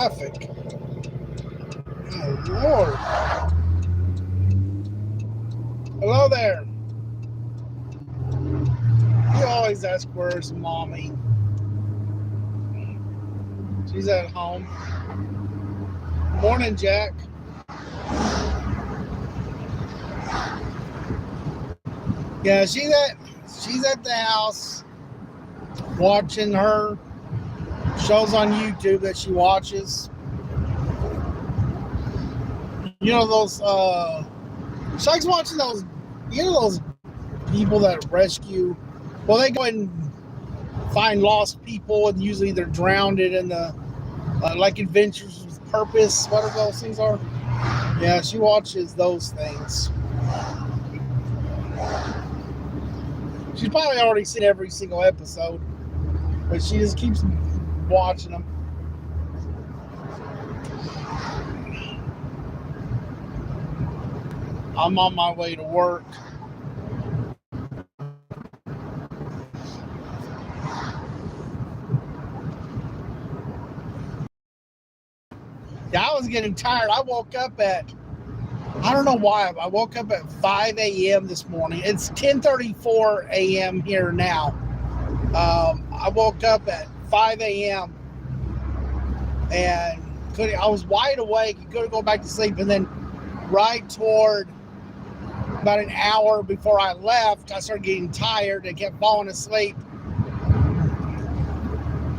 traffic. Oh, Lord. Hello there. You always ask where's mommy. She's at home. Morning, Jack. Yeah, she's at the house watching her shows on YouTube that she watches. You know those she likes watching those, you know, those people that rescue, well, they go and find lost people, and usually they're drowned in the like Adventures with Purpose, whatever those things are. Yeah, she watches those things. She's probably already seen every single episode, but she just keeps watching them. I'm on my way to work. Yeah, I was getting tired. I woke up at, I don't know why, I woke up at 5 a.m. this morning. It's 10:34 a.m. here now. I woke up at 5 a.m. and I was wide awake. You couldn't go back to sleep. And then right toward about an hour before I left, I started getting tired and kept falling asleep.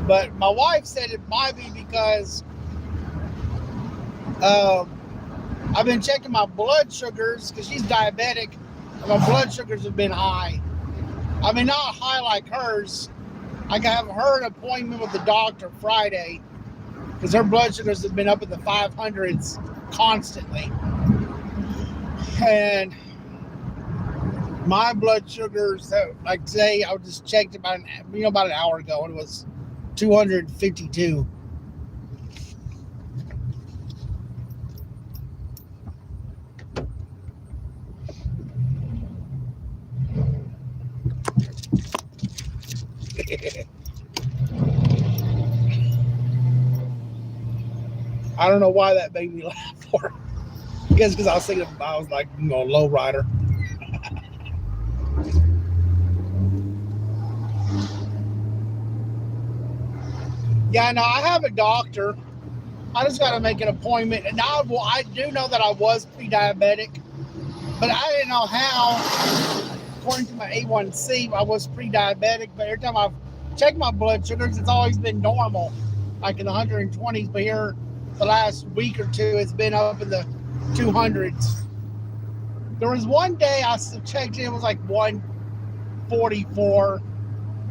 But my wife said it might be because I've been checking my blood sugars because she's diabetic, and my blood sugars have been high. I mean, not high like hers. I have her an appointment with the doctor Friday because her blood sugars have been up in the 500s constantly. And my blood sugars, like today, I just checked about an hour ago, and it was 252. I don't know why that made me laugh for. I guess because I was thinking, I was like, low rider. Yeah, no, I have a doctor. I just got to make an appointment. And now I do know that I was pre-diabetic, but I didn't know how. According to my A1C, I was pre-diabetic, but every time I've checked my blood sugars, it's always been normal, like in the 120s. But here, the last week or two, it's been up in the 200s. There was one day I checked it was like 144.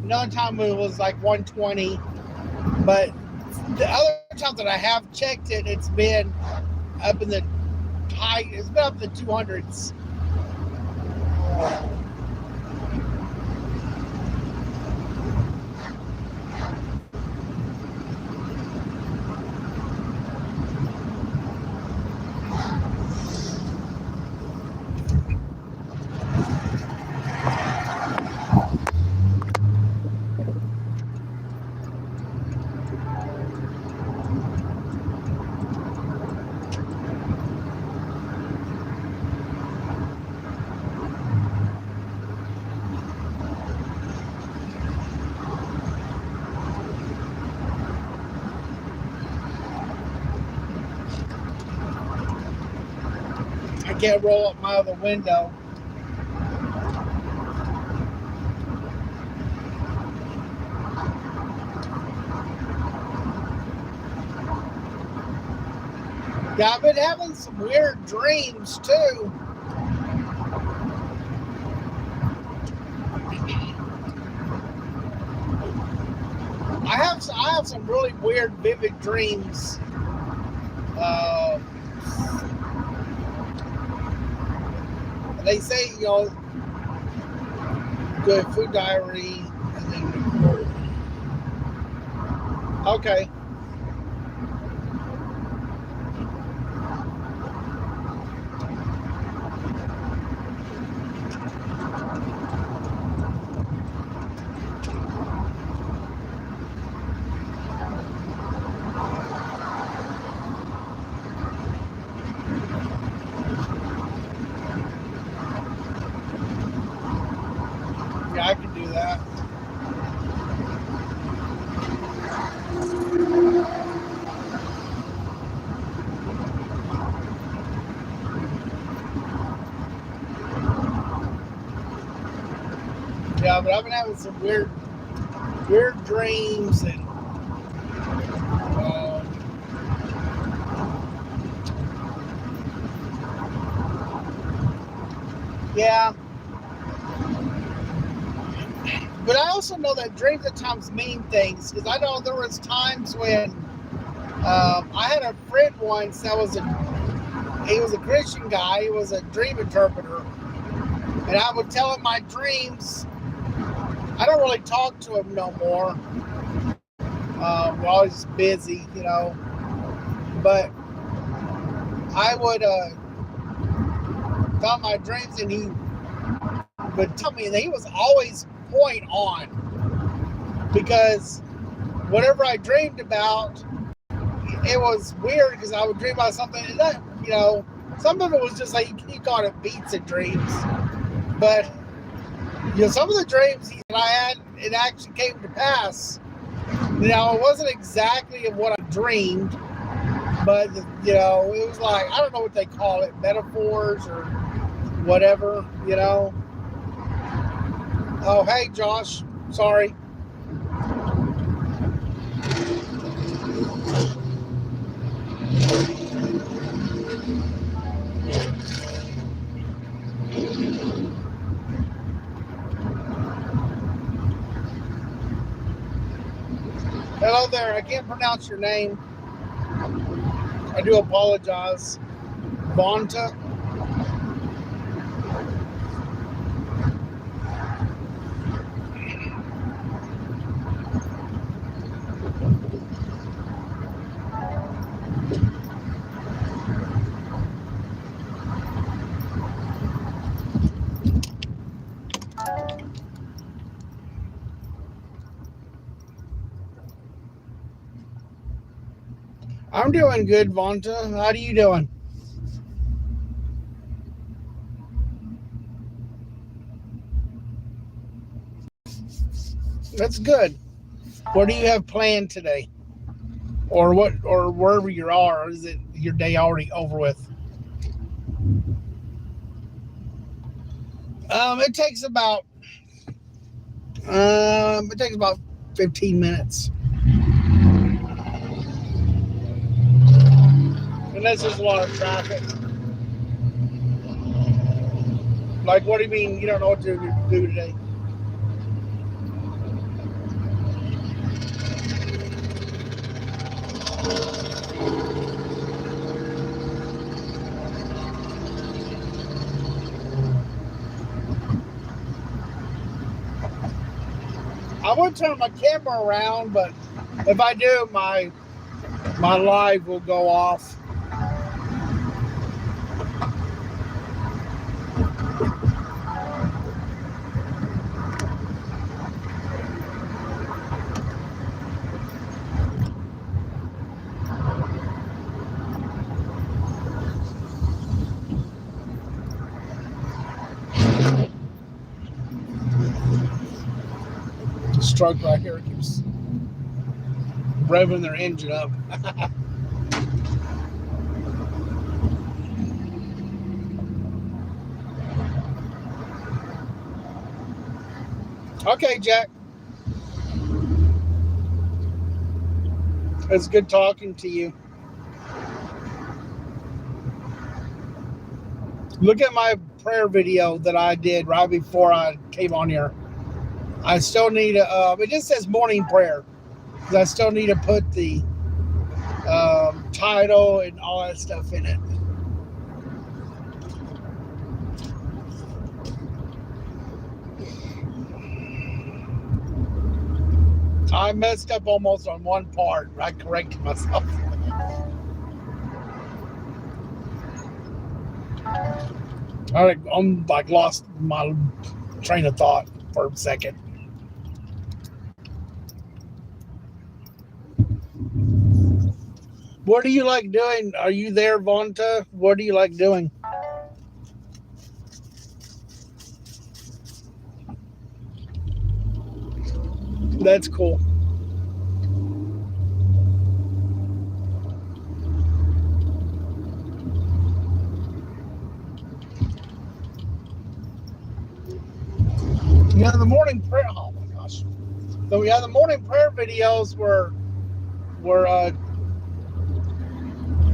Another time it was like 120. But the other times that I have checked it, it's been up in the high. It's been up in the 200s. I can't roll up my other window. Yeah, I've been having some weird dreams too. I have some really weird, vivid dreams. They say, good food diary, and then record. Okay. can do that. Yeah, but I've been having some weird dreams and yeah. But I also know that dreams at times mean things, because I know there was times when I had a friend once that he was a Christian guy. He was a dream interpreter, and I would tell him my dreams. I don't really talk to him no more. We're always busy, you know. But I would tell my dreams, and he would tell me, and he was always point on, because whatever I dreamed about, it was weird, because I would dream about something, and that, you know, some of it was just like he called it beats and dreams, but you know, some of the dreams that I had, it actually came to pass. You know, it wasn't exactly of what I dreamed, but you know, it was like, I don't know what they call it, metaphors or whatever, you know. Oh, hey, Josh. Sorry. Hello there. I can't pronounce your name. I do apologize. Vonta. I'm doing good, Vonta. How are you doing? That's good. What do you have planned today? Or what, or wherever you are, or is it your day already over with? It takes about 15 minutes. Unless there's a lot of traffic. Like, what do you mean you don't know what to do today? I would turn my camera around, but if I do, my live will go off. This truck right here keeps revving their engine up. Okay, Jack. It's good talking to you. Look at my prayer video that I did right before I came on here. I still need it just says morning prayer, because I still need to put the title and all that stuff in it. I messed up almost on one part. I corrected myself. I'm like lost my train of thought for a second. What do you like doing? Are you there, Vonta? What do you like doing? That's cool. The morning prayer. Oh my gosh. So yeah, the morning prayer videos were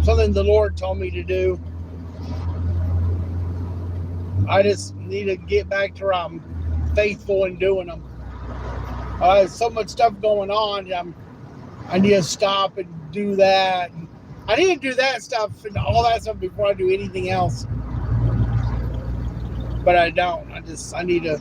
something the Lord told me to do. I just need to get back to where I'm faithful in doing them. There's so much stuff going on. I need to stop and do that. I need to do that stuff and all that stuff before I do anything else. But I don't. I need to.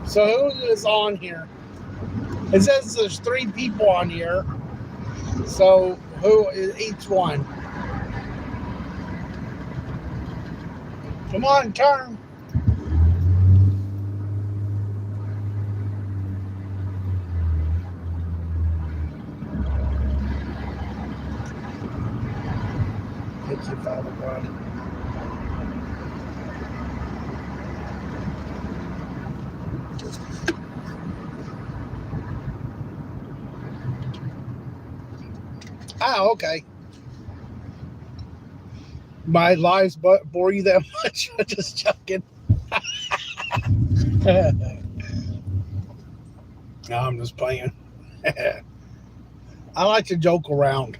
So who is on here? It says there's 3 people on here. So who is each one? Come on, turn. Thank you, Father God. Oh, okay. My lives bore you that much? I'm just joking. No, I'm just playing. I like to joke around.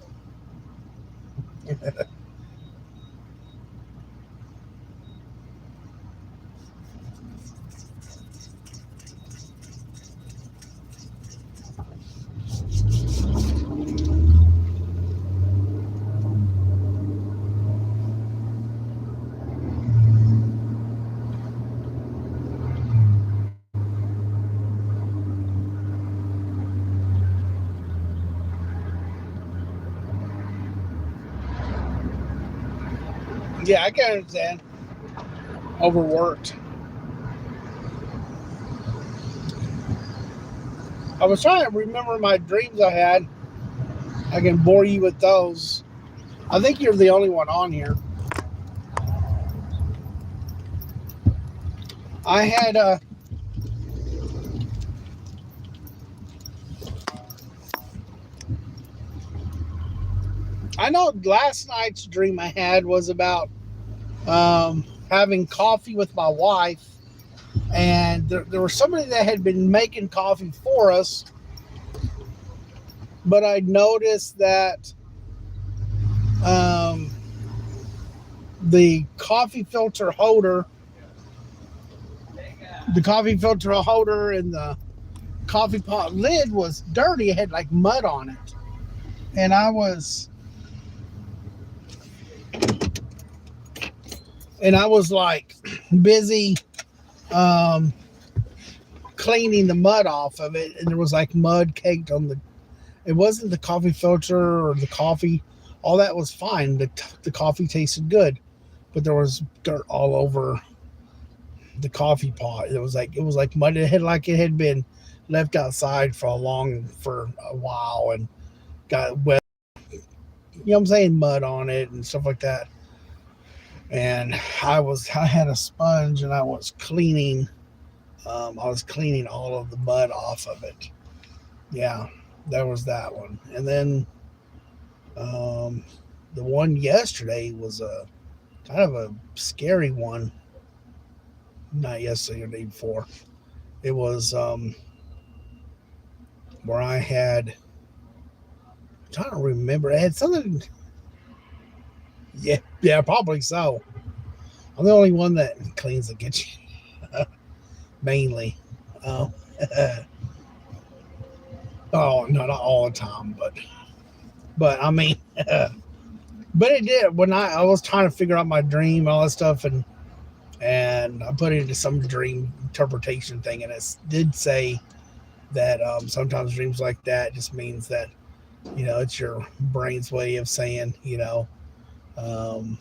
Yeah, I can understand. Overworked. I was trying to remember my dreams I had. I can bore you with those. I think you're the only one on here. I had I know last night's dream I had was about having coffee with my wife, and there was somebody that had been making coffee for us, but I noticed that um, the coffee filter holder, and the coffee pot lid was dirty. It had like mud on it, and I was like busy cleaning the mud off of it, and there was like mud caked on the. It wasn't the coffee filter or the coffee. All that was fine. The coffee tasted good, but there was dirt all over the coffee pot. It was like mud. It had been left outside for a while and got wet. You know what I'm saying? Mud on it and stuff like that. And I had a sponge and I was cleaning. I was cleaning all of the mud off of it. Yeah, that was that one. And then the one yesterday was a kind of a scary one. Not yesterday or the day before. It was where I had. I'm trying to remember. I had something. Yeah, probably so. I'm the only one that cleans the kitchen, mainly. Oh, oh no, not all the time, but I mean, but it did when I was trying to figure out my dream, all that stuff, and and I put it into some dream interpretation thing, and it did say that sometimes dreams like that just means that it's your brain's way of saying um,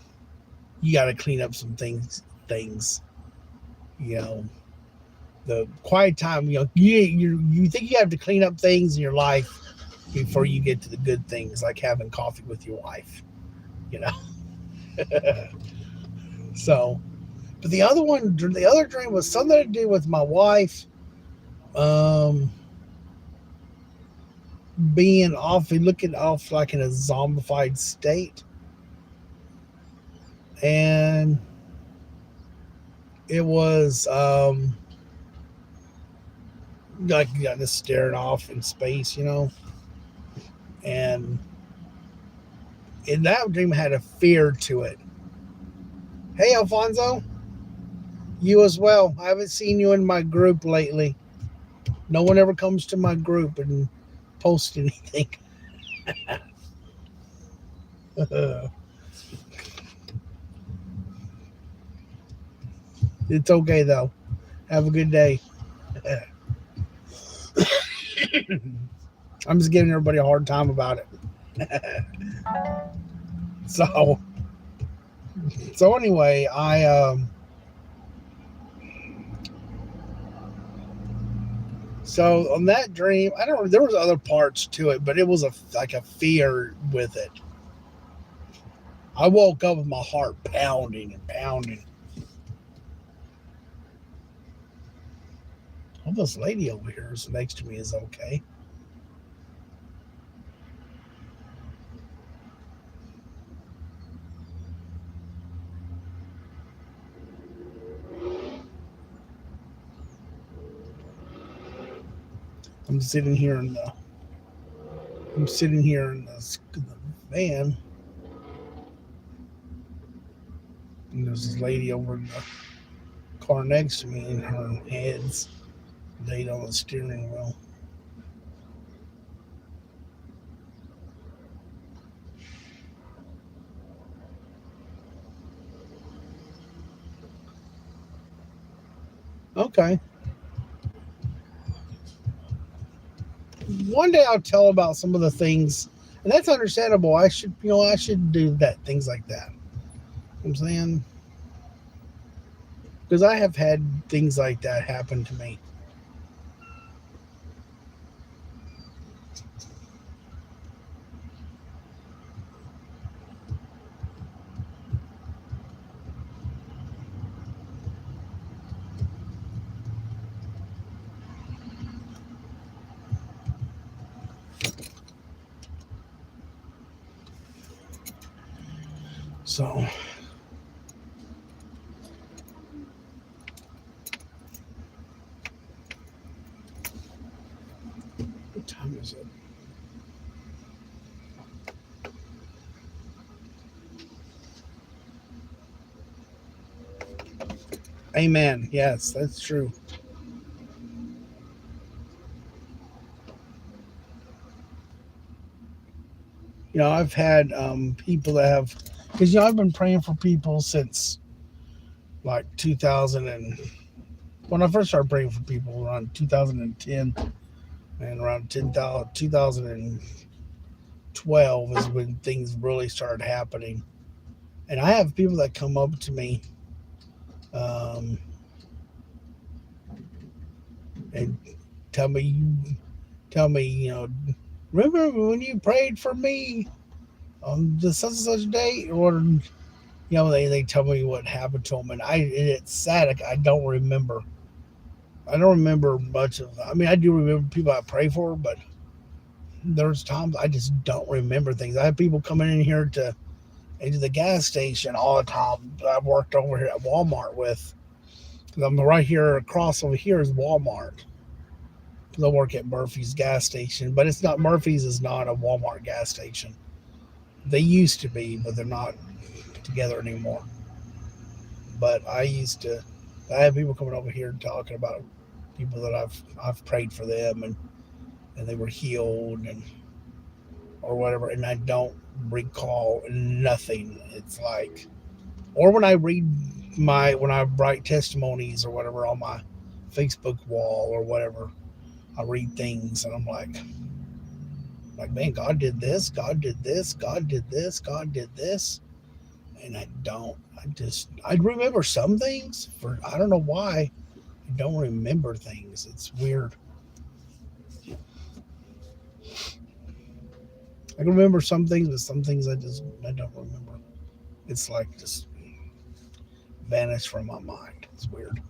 you got to clean up some things you know the quiet time, you think you have to clean up things in your life before you get to the good things, like having coffee with your wife, you know. So, but the other dream was something to do with my wife um being off, looking off like in a zombified state, and it was like just staring off in space, and that dream had a fear to it. Hey, Alfonso, you as well. I haven't seen you in my group lately. No one ever comes to my group and posts anything. It's okay though. Have a good day. I'm just giving everybody a hard time about it. so so anyway, so on that dream, I don't. There was other parts to it, but it was like a fear with it. I woke up with my heart pounding and pounding. Well, this lady over here is next to me is okay. I'm sitting here in the I'm sitting here in the van, and there's this lady over in the car next to me, and her head's laid on the steering wheel. Okay. One day I'll tell about some of the things, and that's understandable. I should do that, things like that. I'm saying, because I have had things like that happen to me. So, what time is it? Amen. Yes, that's true. I've had people that have, because I've been praying for people since like 2000, and when I first started praying for people around 2010, and around 2012 is when things really started happening. And I have people that come up to me um, and tell me, remember when you prayed for me on the such and such date, or they tell me what happened to them, and it's sad. I don't remember. I don't remember much of. I mean, I do remember people I pray for, but there's times I just don't remember things. I have people coming in here into the gas station all the time. I've worked over here at Walmart with. Because I'm right here across over here is Walmart. Because I work at Murphy's gas station, but it's not. Murphy's is not a Walmart gas station. They used to be, but they're not together anymore. But I used to. I have people coming over here talking about people that I've prayed for them, and they were healed, and or whatever, and I don't recall nothing. It's like, or when I read when I write testimonies or whatever on my Facebook wall or whatever, I read things and I'm like, man, God did this, God did this, God did this, God did this. And I don't. I remember some things I don't know why I don't remember things. It's weird. I can remember some things, but some things I don't remember. It's like just vanished from my mind. It's weird.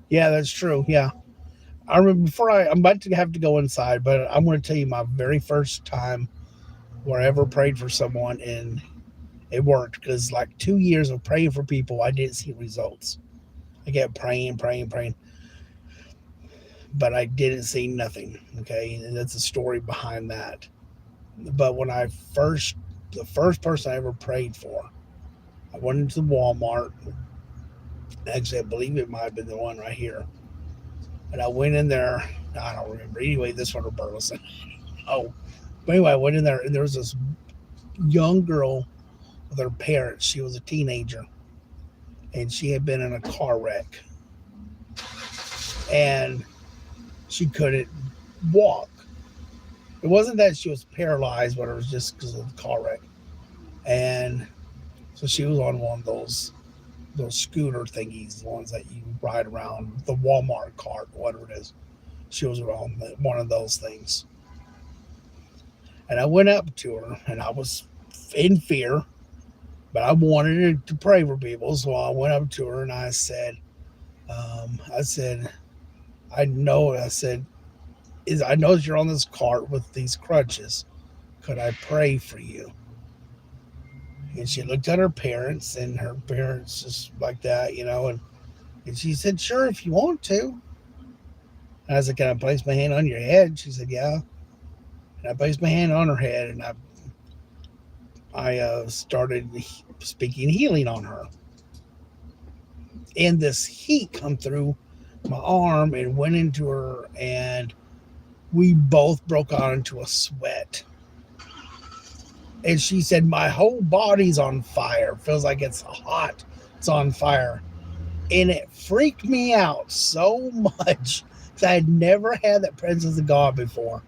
Yeah, that's true. Yeah. I remember I'm about to have to go inside, but I'm going to tell you my very first time where I ever prayed for someone and it worked because like 2 years of praying for people, I didn't see results. I kept praying, praying, praying, but I didn't see nothing. Okay. And that's a story behind that. But the first person I ever prayed for, I went into the Walmart. Actually, I believe it might have been the one right here. And I went in there. I don't remember. Anyway, this one or Burleson. Oh, but anyway, I went in there and there was this young girl with her parents. She was a teenager and she had been in a car wreck and she couldn't walk. It wasn't that she was paralyzed, but it was just because of the car wreck. And so she was on one of those scooter thingies, the ones that you ride around, the Walmart cart, whatever it is. She was on one of those things. And I went up to her and I was in fear, but I wanted to pray for people. So I went up to her and I said, I know that you're on this cart with these crutches. Could I pray for you? And she looked at her parents and her parents just like that, and she said, sure, if you want to. And I said, can I place my hand on your head? She said, yeah. And I placed my hand on her head and I started speaking healing on her. And this heat come through my arm and went into her, and we both broke out into a sweat. And she said, my whole body's on fire. Feels like it's hot. It's on fire. And it freaked me out so much because I had never had that presence of God before.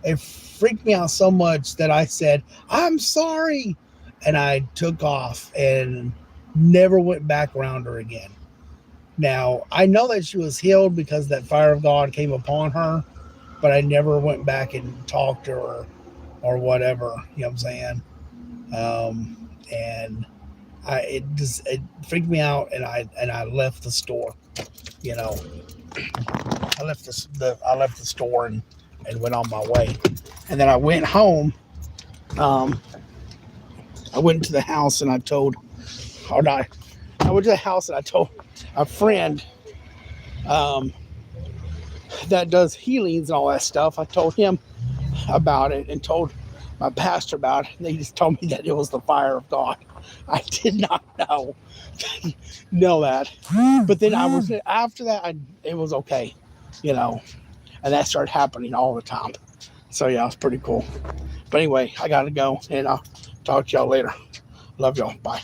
It freaked me out so much that I said, I'm sorry. And I took off and never went back around her again. Now, I know that she was healed because that fire of God came upon her, but I never went back and talked to her or whatever, you know what I'm saying? And it freaked me out, and I left the store, I left the store and went on my way. And then I went home. I went to the house and I went to the house and I told a friend that does healings and all that stuff. I told him about it and told my pastor about it. And they just told me that it was the fire of God. I did not know that. But then after that, it was okay, and that started happening all the time. So yeah, it was pretty cool. But anyway, I got to go, and I'll talk to y'all later. Love y'all. Bye.